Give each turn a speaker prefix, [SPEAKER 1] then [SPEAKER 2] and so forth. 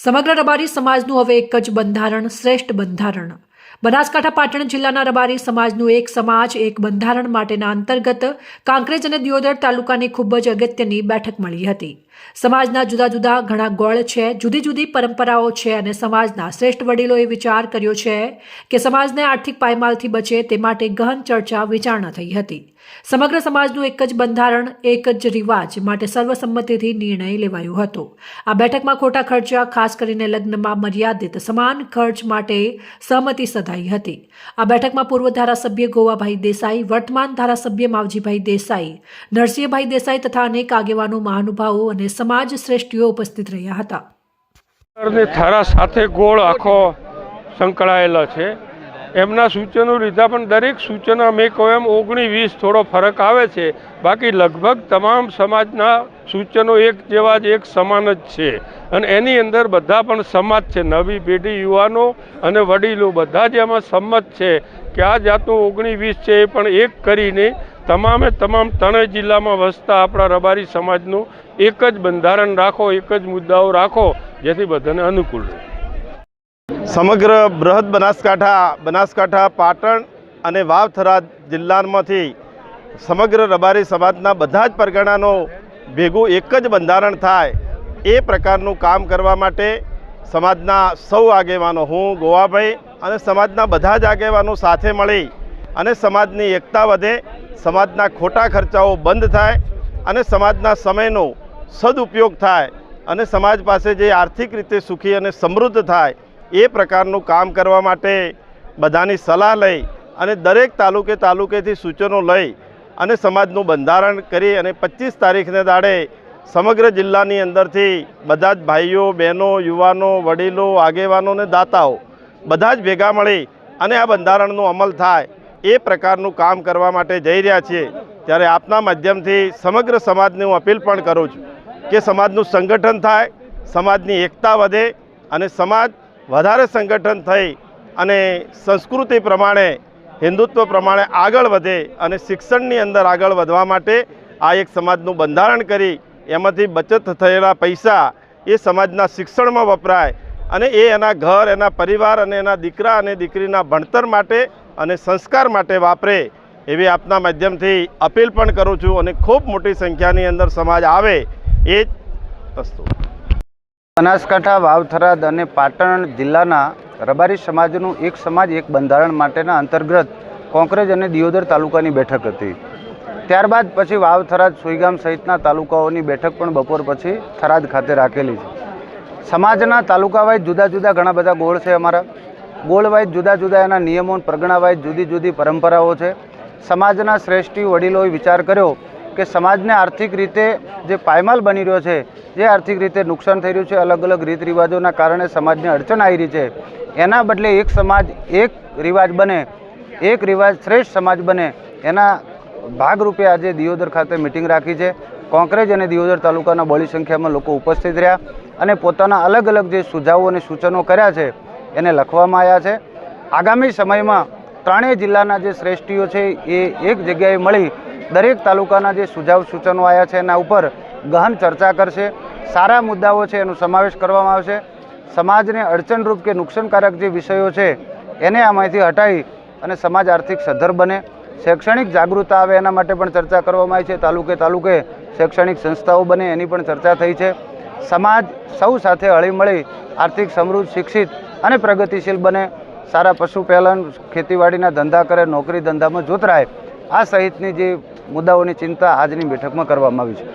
[SPEAKER 1] સમગ્ર રબારી સમાજનું હવે એક જ બંધારણ, શ્રેષ્ઠ બંધારણ. બનાસકાંઠા પાટણ જિલ્લાના રબારી સમાજનું એક સમાજ એક બંધારણ માટેના અંતર્ગત કાંકરેજ અને દિયોદર તાલુકાની ખૂબ જ અગત્યની બેઠક મળી હતી. સમાજના જુદા જુદા ઘણા ગોળ છે, જુદી જુદી પરંપરાઓ છે અને સમાજના શ્રેષ્ઠ વડીલોએ વિચાર કર્યો છે કે સમાજને આર્થિક પાયમાલથી બચે તે માટે ગહન ચર્ચા વિચારણા થઈ હતી. સમગ્ર સમાજનું એક જ બંધારણ, એક જ રિવાજ માટે સર્વસંમતિથી નિર્ણય લેવાયો હતો. આ બેઠકમાં ખોટા ખર્ચા, ખાસ કરીને લગ્નમાં મર્યાદિત સમાન ખર્ચ માટે સહમતિ સધાઈ હતી. આ બેઠકમાં પૂર્વ ધારાસભ્ય ગોવાભાઈ દેસાઈ, વર્તમાન ધારાસભ્ય માવજીભાઈ દેસાઈ, નરસિંહભાઈ દેસાઈ તથા અનેક આગેવાનો, મહાનુભાવો અને સમાજ શ્રેષ્ઠીઓ ઉપસ્થિત રહ્યા હતા.
[SPEAKER 2] થારા સાથે ગોળ આખો સંકળાયેલો છે. એમના સૂચનો લીધા, પણ દરેક સૂચનો મેં કહ્યું એમ 19-20 થોડો ફરક આવે છે. બાકી લગભગ તમામ સમાજના સૂચનો એક જેવા જ, એક સમાન જ છે અને એની અંદર બધા પણ સંમત છે. નવી પેઢી, યુવાનો અને વડીલો બધા જ એમાં સંમત છે કે આ જાતનું 19-20 છે એ પણ એક કરીને તમામે તમામ ત્રણેય જિલ્લામાં વસતા આપણા રબારી સમાજનું એક જ બંધારણ રાખો, એક જ મુદ્દાઓ રાખો, જેથી બધાને અનુકૂળ રહે.
[SPEAKER 3] સમગ્ર બૃહદ બનાસકાંઠા, પાટણ અને વાવ થરાદ જિલ્લામાંથી સમગ્ર રબારી સમાજના બધા જ પરગણાનો ભેગું એક જ બંધારણ થાય એ પ્રકારનું કામ કરવા માટે સમાજના સૌ આગેવાનો, હું ગોવાભાઈ અને સમાજના બધા જ આગેવાનો સાથે મળી અને સમાજની એકતા વધે, સમાજના ખોટા ખર્ચાઓ બંધ થાય અને સમાજના સમયનો સદુપયોગ થાય અને સમાજ પાસે જે આર્થિક રીતે સુખી અને સમૃદ્ધ થાય એ પ્રકારનું કામ કરવા માટે બધાની સલાહ લઈ અને દરેક તાલુકેથી સૂચનો લઈ અને સમાજનું બંધારણ કરી અને 25 તારીખને દાડે સમગ્ર જિલ્લાની અંદરથી બધા જ ભાઈઓ, બહેનો, યુવાનો, વડીલો, આગેવાનો અને દાતાઓ બધા જ ભેગા મળી અને આ બંધારણનો અમલ થાય એ પ્રકારનું કામ કરવા માટે જઈ રહ્યા છીએ. ત્યારે આપના માધ્યમથી સમગ્ર સમાજને હું અપીલ પણ કરું છું કે સમાજનું સંગઠન થાય, સમાજની એકતા વધે અને સમાજ વધારે સંગઠન થઈ અને સંસ્કૃતિ પ્રમાણે, હિન્દુત્વ પ્રમાણે આગળ વધે અને શિક્ષણની અંદર આગળ વધવા માટે આ એક સમાજનું બંધારણ કરી એમાંથી બચત થયેલા પૈસા એ સમાજના શિક્ષણમાં વપરાય અને એ એના ઘર, એના પરિવાર અને એના દીકરા અને દીકરીના ભણતર માટે અને સંસ્કાર માટે વાપરે એવી આપના માધ્યમથી અપીલ પણ કરું છું અને ખૂબ મોટી સંખ્યાની અંદર સમાજ આવે એ જ વસ્તુ.
[SPEAKER 4] બનાસકાંઠા, વાવ થરાદ અને પાટણ જિલ્લાના રબારી સમાજનું એક સમાજ એક બંધારણ માટેના અંતર્ગત કાંકરેજ અને દિયોદર તાલુકાની બેઠક હતી. ત્યારબાદ પછી વાવ, થરાદ, સુઈગામ સહિતના તાલુકાઓની બેઠક પણ બપોર પછી થરાદ ખાતે રાખેલી છે. સમાજના તાલુકા વાઇઝ જુદા જુદા ઘણા બધા ગોળ છે. અમારા ગોળ વાઇઝ જુદા જુદા એના નિયમો, પરગણા વાઇઝ જુદી જુદી પરંપરાઓ છે. સમાજના શ્રેષ્ઠી વડીલોએ વિચાર કર્યો કે સમાજને આર્થિક રીતે જે પાયમાલ બની રહ્યો છે, જે આર્થિક રીતે નુકસાન થઈ રહ્યું છે, અલગ અલગ રીત રિવાજોના કારણે સમાજને અડચણ આવી રહી છે, એના બદલે એક સમાજ એક રિવાજ બને, એક રિવાજ શ્રેષ્ઠ સમાજ બને, એના ભાગરૂપે આજે દિયોદર ખાતે મિટિંગ રાખી છે. કાંકરેજ અને દિયોદર તાલુકાના બહોળી સંખ્યામાં લોકો ઉપસ્થિત રહ્યા અને પોતાના અલગ અલગ જે સુઝાવો અને સૂચનો કર્યા છે એને લખવામાં આવ્યા છે. આગામી સમયમાં ત્રણેય જિલ્લાના જે શ્રેષ્ઠીઓ છે એ એક જગ્યાએ મળી દરેક તાલુકાના જે સુઝાવ સૂચનો આવ્યા છે એના ઉપર ગહન ચર્ચા કરશે. સારા મુદ્દાઓ છે એનો સમાવેશ કરવામાં આવશે. સમાજને અડચણરૂપ કે નુકસાનકારક જે વિષયો છે એને આમાંથી હટાવી અને સમાજ આર્થિક સદ્ધર બને, શૈક્ષણિક જાગૃતતા આવે એના માટે પણ ચર્ચા કરવામાં આવી છે. તાલુકે શૈક્ષણિક સંસ્થાઓ બને એની પણ ચર્ચા થઈ છે. સમાજ સૌ સાથે હળીમળી આર્થિક સમૃદ્ધ, શિક્ષિત અને પ્રગતિશીલ બને, સારા પશુપાલન, ખેતીવાડીના ધંધા કરે, નોકરી ધંધામાં જોતરાય, આ સહિતની જે મુદ્દાઓની ચિંતા આજની બેઠકમાં કરવામાં આવી છે.